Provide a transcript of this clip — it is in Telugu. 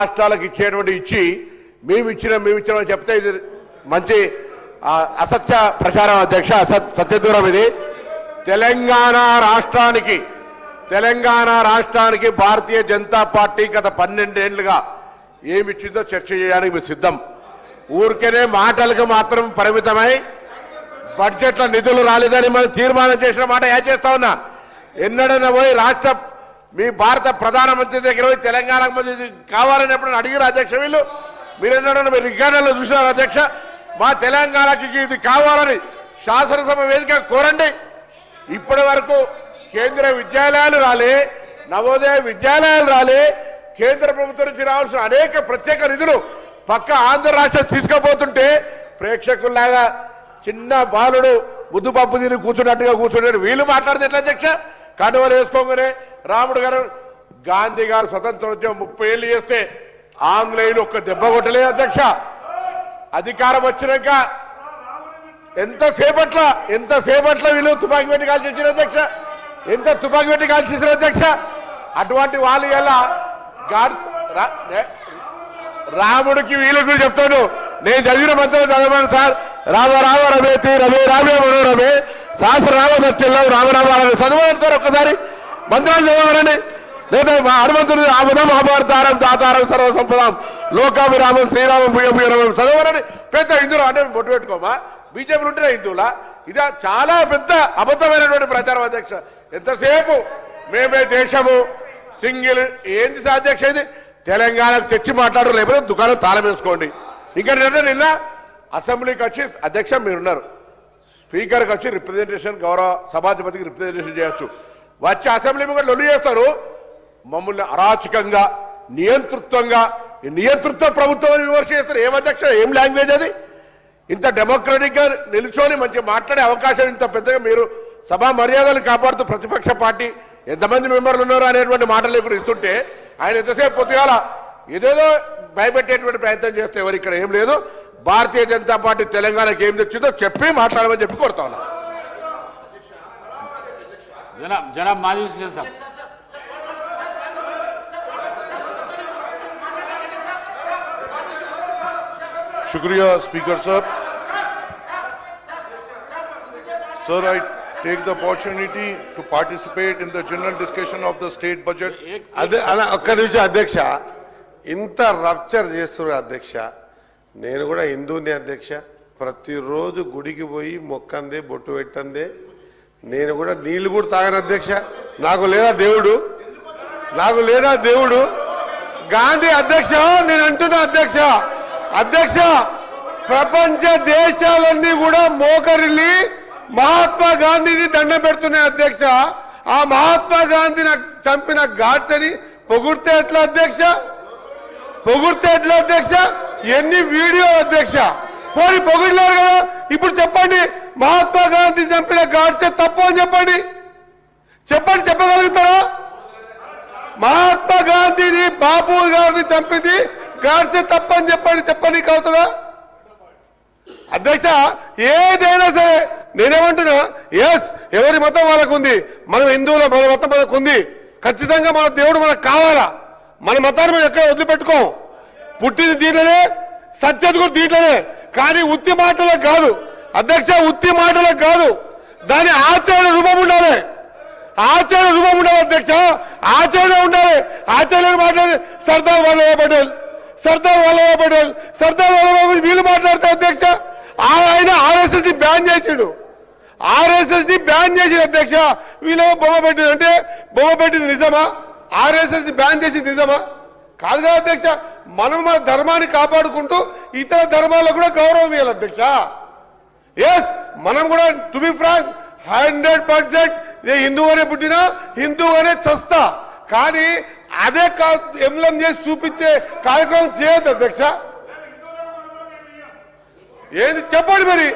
రాష్ట్రాలకు ఇచ్చేటువంటి ఇచ్చి మేము ఇచ్చిన చెప్తే ఇది మంచి అసత్య ప్రచారం అధ్యక్ష, సత్యదూరం ఇది. తెలంగాణ రాష్ట్రానికి భారతీయ జనతా పార్టీ గత 12 ఏళ్లుగా ఏమిచ్చిందో చర్చ చేయడానికి మేము సిద్ధం. ఊరికేనే మాటలకు మాత్రం పరిమితమై బడ్జెట్లో నిధులు రాలేదని మనం తీర్మానం చేసిన మాట యాడ్ చేస్తా ఉన్నా. ఎన్నడైనా పోయి మీ భారత ప్రధానమంత్రి దగ్గర పోయి తెలంగాణకు మంది కావాలని ఎప్పుడైనా అడిగిన అధ్యక్ష వీళ్ళు మీరు ఎన్నడైనా మీరు రికార్డులో చూసినారు అధ్యక్ష? మా తెలంగాణకి ఇది కావాలని శాసనసభ వేదిక కోరండి. ఇప్పటి వరకు కేంద్ర విద్యాలయాలు రాలే, నవోదయ విద్యాలయాలు రాలే, కేంద్ర ప్రభుత్వం నుంచి రావాల్సిన అనేక ప్రత్యేక నిధులు పక్క ఆంధ్ర రాష్ట్రం తీసుకుపోతుంటే ప్రేక్షకుల్లాగా చిన్న బాలుడు ముద్దుపప్పు తిని కూర్చున్నట్టుగా కూర్చున్నాడు. వీళ్ళు మాట్లాడితే ఎట్లా అధ్యక్ష? కండువలు వేసుకోగానే రాముడు గారు గాంధీ గారు స్వతంత్రోద్యమం 30 ఏళ్ళు చేస్తే ఆంగ్లేయులు ఒక్క దెబ్బ కొట్టలేదు అధ్యక్ష. అధికారం వచ్చినాక ఎంతసేపట్ల వీళ్ళు తుపాకీ పెట్టి కాల్చి వచ్చిన అధ్యక్ష, ఎంత తుపాకీ పెట్టి కాల్చేసిన అధ్యక్ష. అటువంటి వాళ్ళు ఎలా రాముడికి వీళ్ళకి చెప్తాను. నేను చదివిన మంత్రులు చదవమని సార్. రామ రామ రమేతి రమే రామే మనోరమే శాస్త్ర రామ సత్యంలో రామరామాలని చదవమని సార్. ఒక్కసారి మంత్రాలు చదవమనండి. లేదా మా హనుమంతుడు ఆపదం అభారతారం దాతారం సర్వసంపదం లోకాభిరామం శ్రీరామం భూయభూయరామం చదవమని పెద్ద హిందువులు అంటే బొట్టు పెట్టుకోమా? బీజేపీలు ఉంటున్నా హిందువులా? ఇది చాలా పెద్ద అబద్ధమైనటువంటి ప్రచారం అధ్యక్ష. ఎంతసేపు మేమే దేశము సింగిల్ ఏంది అధ్యక్ష? ఇది తెలంగాణకు తెచ్చి మాట్లాడరు, లేకపోతే దుకాణం తాళం వేసుకోండి. ఇంకా నిన్న అసెంబ్లీకి వచ్చి అధ్యక్ష మీరున్నారు, స్పీకర్కి వచ్చి రిప్రజెంటేషన్ గౌరవ సభాధిపతికి రిప్రజెంటేషన్ చేయొచ్చు. వచ్చి అసెంబ్లీ మీద లొల్లి చేస్తారు. మమ్మల్ని అరాచకంగా నియంతృత్వ ప్రభుత్వం విమర్శ చేస్తారు. ఏం అధ్యక్ష? ఏం లాంగ్వేజ్ అది? ఇంత డెమోక్రటిక్ గా నిలుచొని మంచిగా మాట్లాడే అవకాశం ఇంత పెద్దగా మీరు సభా మర్యాదలు కాపాడుతూ ప్రతిపక్ష పార్టీ ఎంతమంది మెంబర్లు ఉన్నారో అనేటువంటి మాటలు ఇప్పుడు ఇస్తుంటే ఆయన ఎంతసేపు పొద్దుగాల ఏదేదో భయపెట్టేటువంటి ప్రయత్నం చేస్తే ఎవరు ఇక్కడ ఏం లేదు. భారతీయ జనతా పార్టీ తెలంగాణకి ఏం తెచ్చిందో చెప్పి మాట్లాడమని చెప్పి కోరుతా ఉన్నా. జనాబ్ మాజీ సార్. शुक्रिया स्पीकर साहब. Sir, I take the opportunity to participate in the general discussion of the state budget. ఒక్క నిమిషం అధ్యక్ష, ఇంత రప్చర్ చేస్తున్నారు అధ్యక్ష. నేను కూడా హిందూని అధ్యక్ష, ప్రతిరోజు గుడికి పోయి మొక్కందే బొట్టు పెట్టందే, నేను కూడా నీళ్లు కూడా తాగను అధ్యక్ష. నాకు లేదా దేవుడు గాంధీ అధ్యక్ష. నేను అంటున్నా అధ్యక్ష ప్రపంచ దేశాలన్నీ కూడా మోకరిల్లి మహాత్మా గాంధీని దండం పెడుతున్నాయి అధ్యక్ష. ఆ మహాత్మా గాంధీని చంపిన గాడ్స్ అని పొగిడితే ఎట్లా అధ్యక్ష? ఎన్ని వీడియో అధ్యక్ష? పోయి పొగిడలేరు కదా. ఇప్పుడు చెప్పండి, మహాత్మా గాంధీ చంపిన గాడ్సే తప్పు అని చెప్పగలుగుతారా? మహాత్మా గాంధీని బాబు గారిని చంపింది గాడ్సే తప్పని చెప్పండి అవుతుందా అధ్యక్ష? ఏదైనా సరే నేనేమంటున్నా, ఎస్ ఎవరి మతం వాళ్ళకు ఉంది, మనం హిందువుల మన మతం మనకు ఉంది. ఖచ్చితంగా మన దేవుడు మనకు కావాలా. మన మతాన్ని మనం ఎక్కడ వదిలిపెట్టుకోం. పుట్టింది దీంట్లోనే, సత్యత కూడా దీంట్లోనే. కానీ ఉత్తి మాటలకు కాదు అధ్యక్ష, దాని ఆచరణ రూపం ఉండాలి అధ్యక్ష. ఆచరణ ఉండాలి. ఆచరణ మాట్లాడే సర్దార్ వల్లభాయ్ పటేల్ వీళ్ళు మాట్లాడతారు అధ్యక్ష. ఆయన ఆర్ఎస్ఎస్ ని బ్యాన్ చేసాడు అధ్యక్ష. వీళ్ళు బొమ్మ పెట్టింది నిజమా? ఆర్ఎస్ఎస్ ని బ్యాన్ చేసింది నిజమా? కాదు కదా అధ్యక్ష. మనం మన ధర్మాన్ని కాపాడుకుంటూ ఇతర ధర్మాలకు కూడా గౌరవం ఇవ్వాలి అధ్యక్ష. ఎస్, మనం కూడా టు బి ఫ్రాంక్ 100% హిందూగానే పుట్టినా హిందూగానే చస్తా. కానీ అదే ఎంలం చేసి చూపించే కార్యక్రమం చేయొద్దు అధ్యక్ష. ఏంది చెప్పండి మరి.